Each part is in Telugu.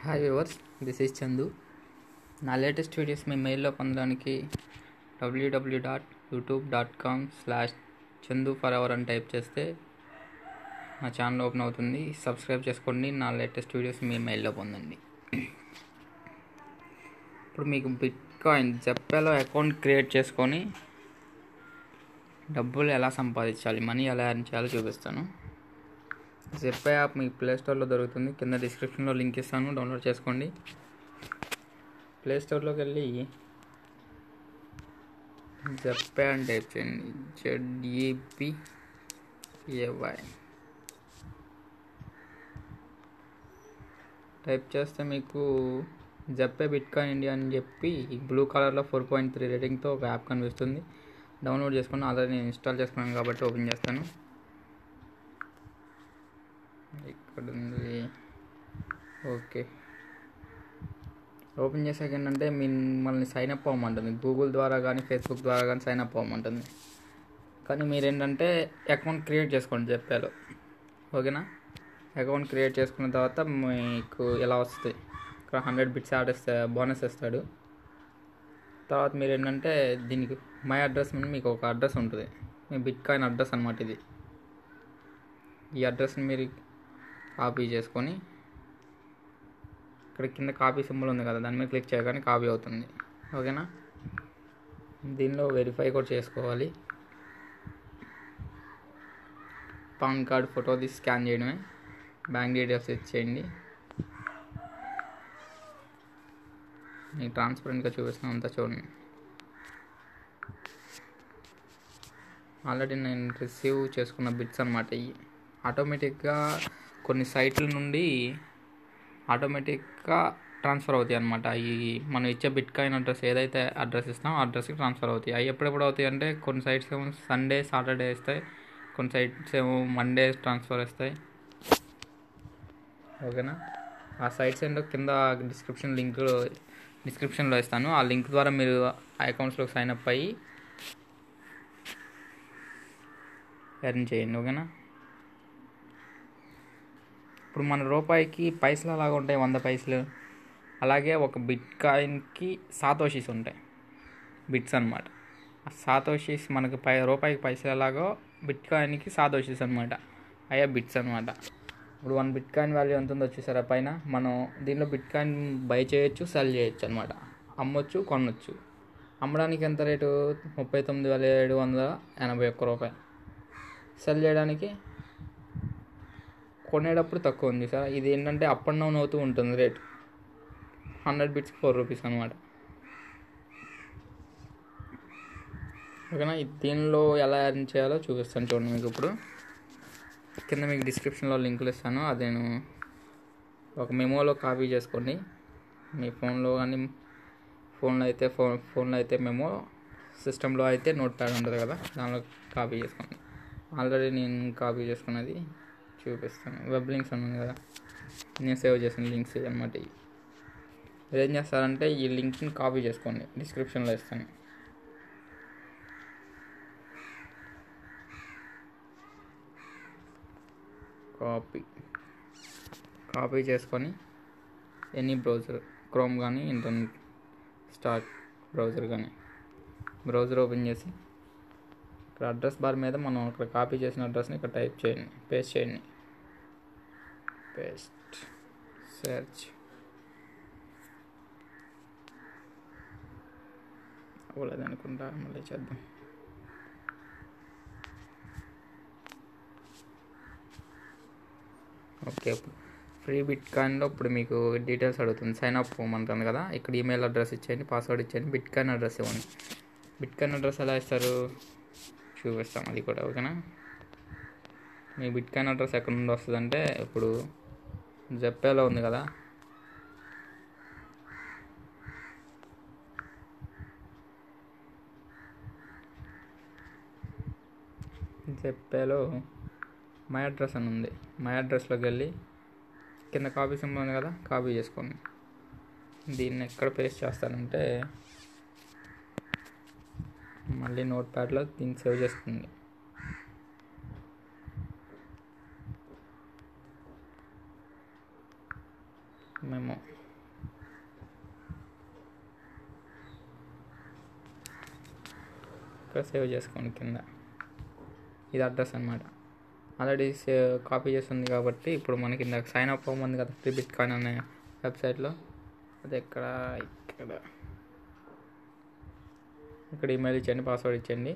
Hi viewers, this is Chandu. నా లేటెస్ట్ వీడియోస్ మీ మెయిల్లో పొందడానికి www.youtube.com/chanduforever అని టైప్ చేస్తే నా ఛానల్ ఓపెన్ అవుతుంది. సబ్స్క్రైబ్ చేసుకోండి. నా లేటెస్ట్ వీడియోస్ మీ మెయిల్లో పొందండి. ఇప్పుడు మీకు బిట్కాయిన్ జెప్టోలో అకౌంట్ క్రియేట్ చేసుకొని డబ్బులు ఎలా సంపాదించాలి, మనీ ఎలా ఎర్న్ చేయాలో చూపిస్తాను. జెప్పే యాప్ మీకు ప్లేస్టోర్లో దొరుకుతుంది. కింద డిస్క్రిప్షన్లో లింక్ ఇస్తాను, డౌన్లోడ్ చేసుకోండి. ప్లేస్టోర్లోకి వెళ్ళి జెప్పే అని టైప్ చేయండి. ZEPAY టైప్ చేస్తే మీకు జెప్పే బిట్కాయిన్ ఇండియా అని చెప్పి బ్లూ కలర్లో 4.3 రేటింగ్తో ఒక యాప్ కనిపిస్తుంది. డౌన్లోడ్ చేసుకుని ఆల్రెడీ నేను ఇన్స్టాల్ చేసుకున్నాను కాబట్టి ఓపెన్ చేస్తాను. ఇక్కడ ఉంది. ఓకే, ఓపెన్ చేసాక ఏంటంటే మిమ్మల్ని సైన్ అప్ అవ్వమంటుంది. గూగుల్ ద్వారా కానీ ఫేస్బుక్ ద్వారా కానీ సైన్ అప్ అవ్వమంటుంది. కానీ మీరేంటంటే అకౌంట్ క్రియేట్ చేసుకోండి జెప్పేలో. ఓకేనా? అకౌంట్ క్రియేట్ చేసుకున్న తర్వాత మీకు ఎలా వస్తుంది, ఇక్కడ 100 బిట్స్ బోనస్ ఇస్తాడు. తర్వాత మీరు ఏంటంటే దీనికి మై అడ్రస్ అని మీకు ఒక అడ్రస్ ఉంటుంది. మీ బిట్కాయిన్ అడ్రస్ అన్నమాట ఇది. ఈ అడ్రస్ని మీరు కాపీ చేసుకొని ఇక్కడ కింద కాపీ సింబల్ ఉంది కదా, దాని మీద క్లిక్ చేయగానే కాపీ అవుతుంది. ఓకేనా? దీనిలో వెరిఫై కూడా చేసుకోవాలి. పాన్ కార్డ్ ఫోటో తీసి స్కాన్ చేయడమే. బ్యాంక్ డీటెయిల్స్ ఇచ్చేయండి. మీకు ట్రాన్స్పరెంట్గా చూపిస్తున్నాను, అంతా చూడండి. ఆల్రెడీ నేను రిసీవ్ చేసుకున్న బిట్స్ అన్నమాట ఇవి. ఆటోమేటిక్గా కొన్ని సైట్ల నుండి ఆటోమేటిక్గా ట్రాన్స్ఫర్ అవుతాయి అన్నమాట. ఈ మనం ఇచ్చే బిట్కాయిన్ అడ్రస్ ఏదైతే అడ్రస్ ఇస్తామో ఆ అడ్రస్కి ట్రాన్స్ఫర్ అవుతాయి. అవి ఎప్పుడెప్పుడు అవుతాయి అంటే కొన్ని సైట్స్ ఏమో సండే సాటర్డే ఇస్తాయి, కొన్ని సైట్స్ ఏమో మండే ట్రాన్స్ఫర్ ఇస్తాయి. ఓకేనా? ఆ సైట్స్ ఏంటో కింద డిస్క్రిప్షన్లో ఇస్తాను. ఆ లింక్ ద్వారా మీరు ఆ అకౌంట్స్లోకి సైన్ అప్ అయ్యి ఎర్న్ చేయండి. ఓకేనా? ఇప్పుడు మన రూపాయికి పైసలు అలాగా ఉంటాయి, 100 పైసలు. అలాగే ఒక బిట్కాయిన్కి సాతోషీస్ ఉంటాయి, బిట్స్ అన్నమాట. ఆ సాతోషీస్ మనకు రూపాయికి పైసలు ఎలాగో బిట్కాయిన్కి సాతోషీస్ అనమాట, అయ్యే బిట్స్ అనమాట. ఇప్పుడు 1 బిట్కాయిన్ వాల్యూ ఎంత ఉందో వచ్చేసారా పైన. మనం దీనిలో బిట్కాయిన్ బై చేయొచ్చు, సెల్ చేయొచ్చు అనమాట. అమ్మొచ్చు, కొనొచ్చు. అమ్మడానికి ఎంత రేటు? 39,781 రూపాయలు. సెల్ చేయడానికి కొనేటప్పుడు తక్కువ ఉంది సార్. ఇది ఏంటంటే అప్ అండ్ డౌన్ అవుతూ ఉంటుంది రేట్. 100 బిట్స్కి 4 రూపీస్ అనమాట. ఓకేనా? దీనిలో ఎలా ఎర్న్ చేయాలో చూపిస్తాను చూడండి. మీకు ఇప్పుడు కింద మీకు డిస్క్రిప్షన్లో లింకులు ఇస్తాను. అది నేను ఒక మెమోలో కాపీ చేసుకోండి. మీ ఫోన్లో కానీ ఫోన్లో అయితే మెమో, సిస్టంలో అయితే నోట్ ప్యాడ్ ఉంటుంది కదా, దానిలో కాపీ చేసుకోండి. ఆల్రెడీ నేను కాపీ చేసుకున్నది చూపిస్తాను. వెబ్ లింక్స్ ఉన్నాయి కదా, నేను సేవ్ చేసిన లింక్స్ అనమాట. మీరు ఏం చేస్తారంటే ఈ లింక్ని కాపీ చేసుకోండి, డిస్క్రిప్షన్లో ఇస్తాను. కాపీ చేసుకొని ఎనీ బ్రౌజర్, క్రోమ్ కానీ ఇంటర్నెట్ స్టార్ట్ బ్రౌజర్ కానీ బ్రౌజర్ ఓపెన్ చేసి ఇక్కడ అడ్రస్ బార్ మీద మనం ఇక్కడ కాపీ చేసిన అడ్రస్ని ఇక్కడ టైప్ చేయండి, పేస్ట్ చేయండి. Paste, search. అవ్వలేదనుకుంటా, మళ్ళీ చేద్దాం. ఓకే, ఫ్రీ బిట్కాయిన్లో ఇప్పుడు మీకు డీటెయిల్స్ అడుగుతుంది. సైన్ అప్ అవ్వమంటుంది కదా, ఇక్కడ ఈమెయిల్ అడ్రస్ ఇచ్చేయండి, పాస్వర్డ్ ఇచ్చేయండి, బిట్కాయిన్ అడ్రస్ ఇవ్వండి. బిట్కాయిన్ అడ్రస్ ఎలా ఇస్తారు చూపిస్తాం అది కూడా. ఓకేనా? మీ బిట్కాయిన్ అడ్రస్ ఎక్కడ నుండి వస్తుందంటే ఇప్పుడు జెప్పేలో ఉంది కదా, జెప్పేలో మై అడ్రస్ అని ఉంది. మై అడ్రస్లోకి వెళ్ళి కింద కాపీ సింబల్ ఉంది కదా, కాపీ చేసుకోండి. దీన్ని ఎక్కడ పేస్ట్ చేస్తారంటే మళ్ళీ నోట్ ప్యాడ్లో దీన్ని సేవ్ చేస్తుంది. మేము ఇక్కడ సేవ్ చేసుకోండి. కింద ఇది అడ్రస్ అనమాట. ఆల్రెడీ కాపీ చేస్తుంది కాబట్టి ఇప్పుడు మనకి ఇందాక సైన్ అప్ అవ్వమంది కదా ఫ్రీ బిట్కాయిన్ అనే వెబ్సైట్లో. అది ఇక్కడ ఈమెయిల్ ఇచ్చండి, పాస్వర్డ్ ఇచ్చండి.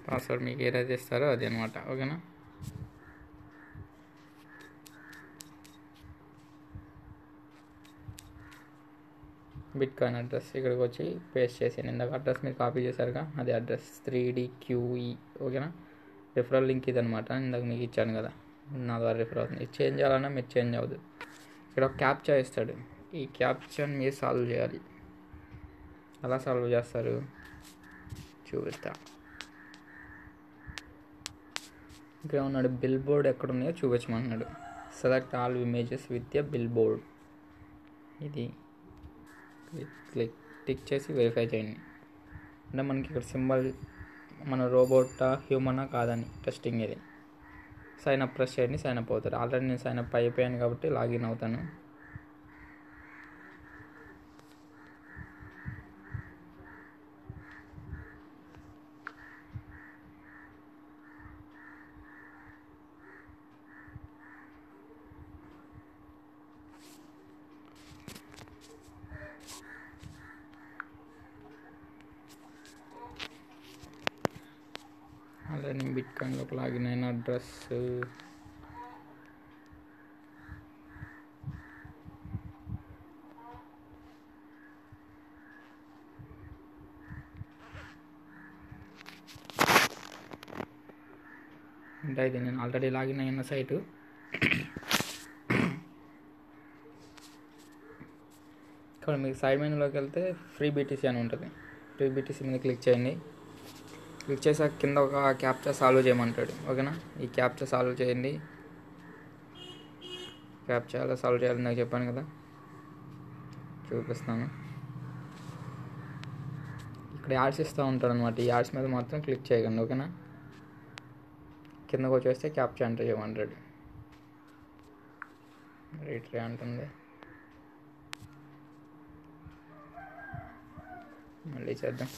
పాస్వర్డ్ మీకు ఏదైతే ఇస్తారో అది అనమాట. ఓకేనా? బిట్కాయిన్ అడ్రస్ ఇక్కడికి వచ్చి పేస్ట్ చేసేయండి. ఇందాక అడ్రస్ మీరు కాపీ చేశారుగా, అది అడ్రస్ 3DQE. ఓకేనా? రిఫరల్ లింక్ ఇది అనమాట. ఇందాక మీకు ఇచ్చాను కదా, నా ద్వారా రిఫర్ అవుతుంది. ఇది చేంజ్ చేయాలన్నా మీరు చేంజ్ అవ్వదు. ఇక్కడ ఒక క్యాప్చా ఇస్తాడు. ఈ క్యాప్చాని మీరు సాల్వ్ చేయాలి. ఎలా సాల్వ్ చేస్తారు చూపిస్తా. ఇక్కడ ఉన్నాడు, బిల్ బోర్డ్ ఎక్కడ ఉన్నాయో చూపించమన్నాడు. Select all images with a billboard. ఇది టిక్ చేసి వెరిఫై చేయండి. అంటే మనకి ఇక్కడ సింబల్ మన రోబోటా హ్యూమనా కాదని టెస్టింగ్. ఇది సైన్ అప్ ప్రెస్ చేయండి, సైన్ అప్ అవుతారు. ఆల్రెడీ నేను సైన్ అప్ అయిపోయాను కాబట్టి లాగిన్ అవుతాను. ఆల్రెడీ నేను బిట్కాయిన్లోకి లాగిన్ అయిన అడ్రస్ అంటే ఇది నేను ఆల్రెడీ లాగిన్ అయిన సైటు. ఇక్కడ మీకు సైడ్ మెనూలోకి వెళ్తే ఫ్రీ బీటీసీ అని ఉంటుంది. ఫ్రీ బీటీసీ మీద క్లిక్ చేయండి. క్లిక్ చేసాక కింద ఒక క్యాప్చా సాల్వ్ చేయమంటాడు. ఓకేనా? ఈ క్యాప్చా సాల్వ్ చేయండి. క్యాప్చా ఎలా సాల్వ్ చేయాలని నాకు చెప్పాను కదా, చూపిస్తాను. ఇక్కడ యాడ్స్ ఇస్తూ ఉంటాడు అనమాట. ఈ యాడ్స్ మీద మాత్రం క్లిక్ చేయకండి. ఓకేనా? కిందకు వచ్చేస్తే క్యాప్చా ఎంటర్ చేయమంటాడు. రీట్రీ అంటుంది. మళ్ళీ చేద్దాం.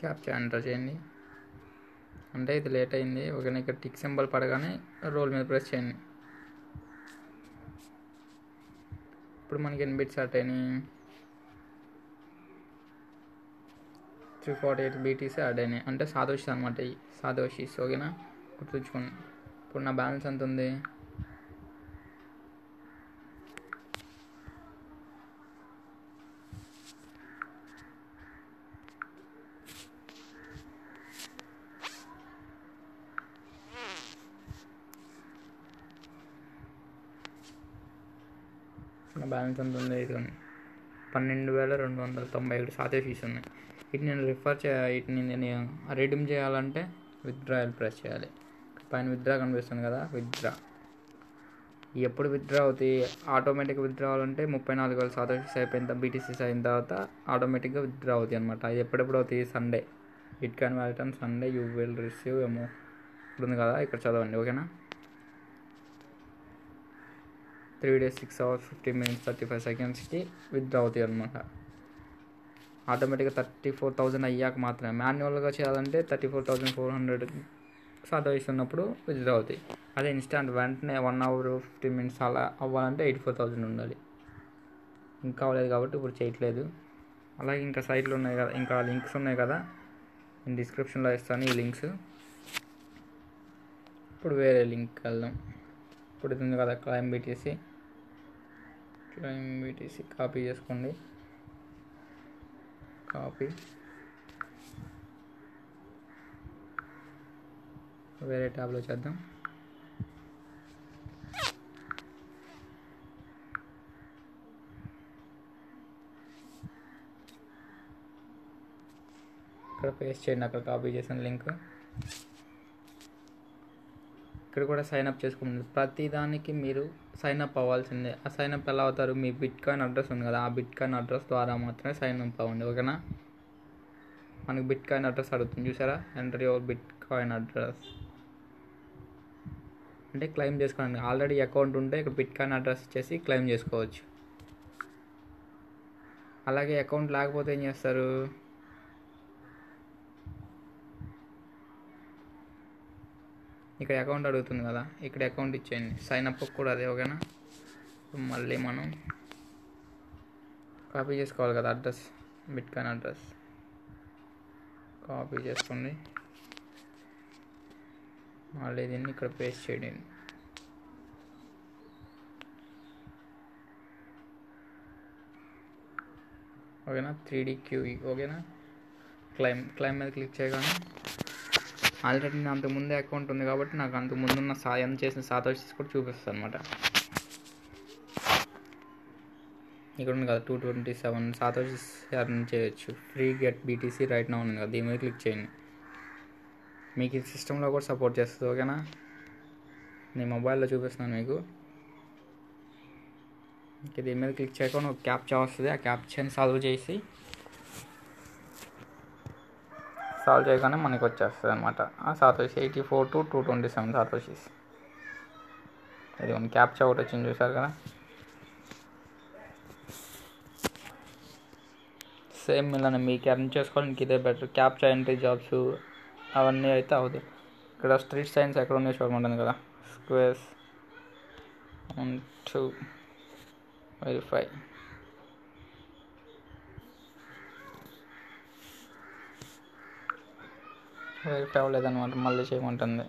క్యాప్చా ఎంటర్ చేయండి. అంటే ఇది లేట్ అయింది. ఓకేనా? ఇక్కడ టిక్ సింబల్ పడగానే రోల్ మీద ప్రెస్ చేయండి. ఇప్పుడు మనకి ఎన్ని బిట్స్ స్టార్ట్ అయినాయి? 348 బీటీసీ యాడ్ అయినాయి. అంటే సాదోషిస్ అనమాట. ఈ సాదోషిస్. ఓకేనా? గుర్తుంచుకోండి. ఇప్పుడు నా బ్యాలెన్స్ ఎంత ఉంది? నా బ్యాలెన్స్ ఎంత ఉంది? ఇది 12,297 సాదోషిస్ ఉన్నాయి. వీటిని నేను రిడీమ్ చేయాలంటే విత్డ్రాయల్ ప్రెస్ చేయాలి. పైన విత్డ్రా కనిపిస్తుంది కదా, విత్డ్రా. ఎప్పుడు విత్డ్రా అవుతాయి? ఆటోమేటిక్గా విత్డ్రా అవ్వాలంటే 34,000 సాదోషిస్ అయిపోయిన బీటీసీస్ అయిన తర్వాత ఆటోమేటిక్గా విత్డ్రా అవుతాయి అనమాట. అది ఎప్పుడెప్పుడు అవుతాయి? Sunday. Bitcoin wallet on Sunday you will receive ఏమో ఇప్పుడు ఉంది కదా, ఇక్కడ చదవండి. ఓకేనా? 3 days 6 hours 15 minutes 35 secondsకి విత్డ్రా అవుతాయి అనమాట. ఆటోమేటిక్గా 34,000 అయ్యాక మాత్రమే. మాన్యువల్గా చేయాలంటే 34,400 సాదోషిస్ ఉన్నప్పుడు విత్డ్రా అవుతాయి. అదే ఇన్స్టాంట్ వెంటనే 1 hour 15 minutes అలా అవ్వాలంటే 84,000 ఉండాలి. ఇంకా అవ్వలేదు కాబట్టి ఇప్పుడు చేయట్లేదు. అలాగే ఇంకా సైట్లు ఉన్నాయి కదా, ఇంకా లింక్స్ ఉన్నాయి కదా, నేను డిస్క్రిప్షన్లో ఇస్తాను ఈ లింక్స్. ఇప్పుడు వేరే లింక్ వెళ్దాం. ఇప్పుడు ఇది ఉంది కదా, క్లైమ్ బీటీసీ కాపీ చేసుకోండి. కాపీ వేరే ట్యాబ్లో చేద్దాం. ఇక్కడ పేస్ట్ చేయండి, అక్కడ కాపీ చేసిన లింక్. ఇక్కడ కూడా సైన్అప్ చేసుకోండి. ప్రతి దానికి మీరు సైన్అప్ అవ్వాల్సిందే. ఆ సైన్అప్ ఎలా అవుతారు? మీ బిట్కాయిన్ అడ్రస్ ఉంది కదా, ఆ బిట్కాయిన్ అడ్రస్ ద్వారా మాత్రమే సైన్అప్ అవ్వండి, ఓకేనా. మనకి బిట్కాయిన్ అడ్రస్ అడుగుతుంది చూసారా, ఎంటర్ యువర్ బిట్కాయిన్ అడ్రస్ అంటే క్లెయిమ్ చేసుకోండి. ఆల్రెడీ అకౌంట్ ఉంటే ఇక్కడ బిట్కాయిన్ అడ్రస్ ఇచ్చేసి క్లెయిమ్ చేసుకోవచ్చు. అలాగే అకౌంట్ లేకపోతే ఏం చేస్తారు? ఇక్కడ అకౌంట్ అడుగుతుంది కదా, ఇక్కడ అకౌంట్ ఇచ్చేయండి. సైన్అప్ కూడా అదే, ఓకేనా. మళ్ళీ మనం కాపీ చేసుకోవాలి కదా అడ్రస్, బిట్కాయిన్ అడ్రస్ కాపీ చేసుకోండి. మళ్ళీ దీన్ని ఇక్కడ పేస్ట్ చేయండి, ఓకేనా. 3DQE, ఓకేనా. క్లైమ్ మీద క్లిక్ చేయగానే ఆల్రెడీ నా అంతకుముందే అకౌంట్ ఉంది కాబట్టి నాకు అంతకుముందున్న సాయం చేసిన సాతోషిస్ కూడా చూపిస్తుంది అనమాట. ఇక్కడ ఉంది కదా 227 సాతోషిస్ ఎర్న్ చేయొచ్చు. Free get BTC right now ఉంది కదా, దీని మీద క్లిక్ చేయండి. మీకు ఈ సిస్టంలో కూడా సపోర్ట్ చేస్తుంది, ఓకేనా. నేను మొబైల్లో చూపిస్తున్నాను మీకు. ఇంకా దీని మీద క్లిక్ చేయకుండా ఒక క్యాప్చా వస్తుంది, ఆ క్యాప్చాని సాల్వ్ చేయగానే మనకి వచ్చేస్తుంది అనమాట. ఆ సాతోషి 84 to 227 సాతోషిస్. ఇది ఒక క్యాప్చా ఒకటి వచ్చింది చూసారు కదా. సేమ్ ఇలానే మీకు ఎర్న్ చేసుకోవడానికి ఇదే బెటర్. క్యాప్చా ఎంట్రీ జాబ్స్ అవన్నీ అయితే అవుతాయి. ఇక్కడ స్ట్రీట్ సైన్స్ ఎక్కడ ఉండే చూడమంటుంది కదా, స్క్వేర్స్ 1 2 వెరిఫై. వెరిఫై అవ్వలేదన్నమాట, మళ్ళీ చేయమంటుంది.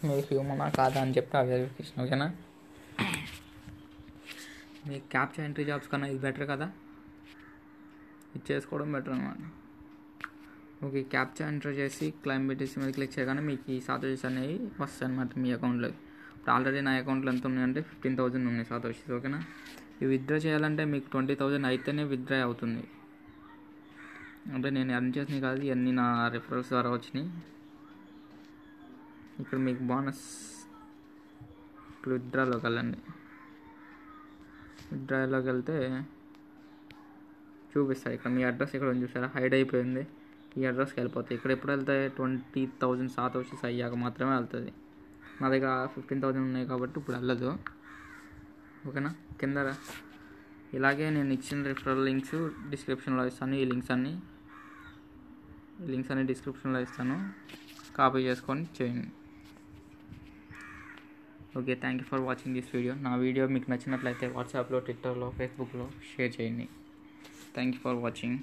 మీరు హ్యూమనా కాదా అని చెప్పి ఆ వెరిఫికేషన్, ఓకేనా. మీకు క్యాప్చా ఎంట్రీ జాబ్స్ కన్నా ఇది బెటర్ కదా, ఇది చేసుకోవడం బెటర్ అనమాట. ఓకే, క్యాప్చా ఎంటర్ చేసి క్లైమ్ BTC మీద క్లిక్ చేయగానే మీకు ఈ సాతోషిస్ అనేవి వస్తాయి అనమాట మీ అకౌంట్లోకి. ఇప్పుడు ఆల్రెడీ నా అకౌంట్లో ఎంత ఉన్నాయంటే 15,000 ఉన్నాయి సాతోషిస్, ఓకేనా. ఇవి విత్డ్రా చేయాలంటే మీకు 20,000 అయితేనే విత్డ్రా అవుతుంది. అంటే నేను ఎర్న్ చేసినవి కాదు, ఇవన్నీ నా రిఫరల్స్ ద్వారా వచ్చినాయి. ఇక్కడ మీకు బోనస్, ఇప్పుడు విత్డ్రాలోకి వెళ్ళండి. విత్డ్రాలోకి వెళ్తే చూపిస్తాయి. ఇక్కడ మీ అడ్రస్ ఇక్కడ ఉంది చూసారా, హైడ్ అయిపోయింది. ఈ అడ్రస్కి వెళ్ళిపోతాయి. ఇక్కడ ఎప్పుడు వెళ్తాయి? 20,000 సాతోషిస్ అయ్యాక మాత్రమే వెళ్తుంది. నా దగ్గర 15,000 ఉన్నాయి కాబట్టి ఇప్పుడు వెళ్ళదు, ఓకేనా. కింద ఇలాగే నేను ఇచ్చిన రిఫరల్ లింక్స్ డిస్క్రిప్షన్లో ఇస్తాను. ఈ లింక్స్ అన్ని డిస్క్రిప్షన్లో ఇస్తాను, కాపీ చేసుకొని చేయండి. Okay, thank you for watching this video. నా వీడియో మీకు నచ్చినట్లయితే వాట్సాప్లో, ట్విట్టర్లో, ఫేస్బుక్లో షేర్ చేయండి. Thank you for watching.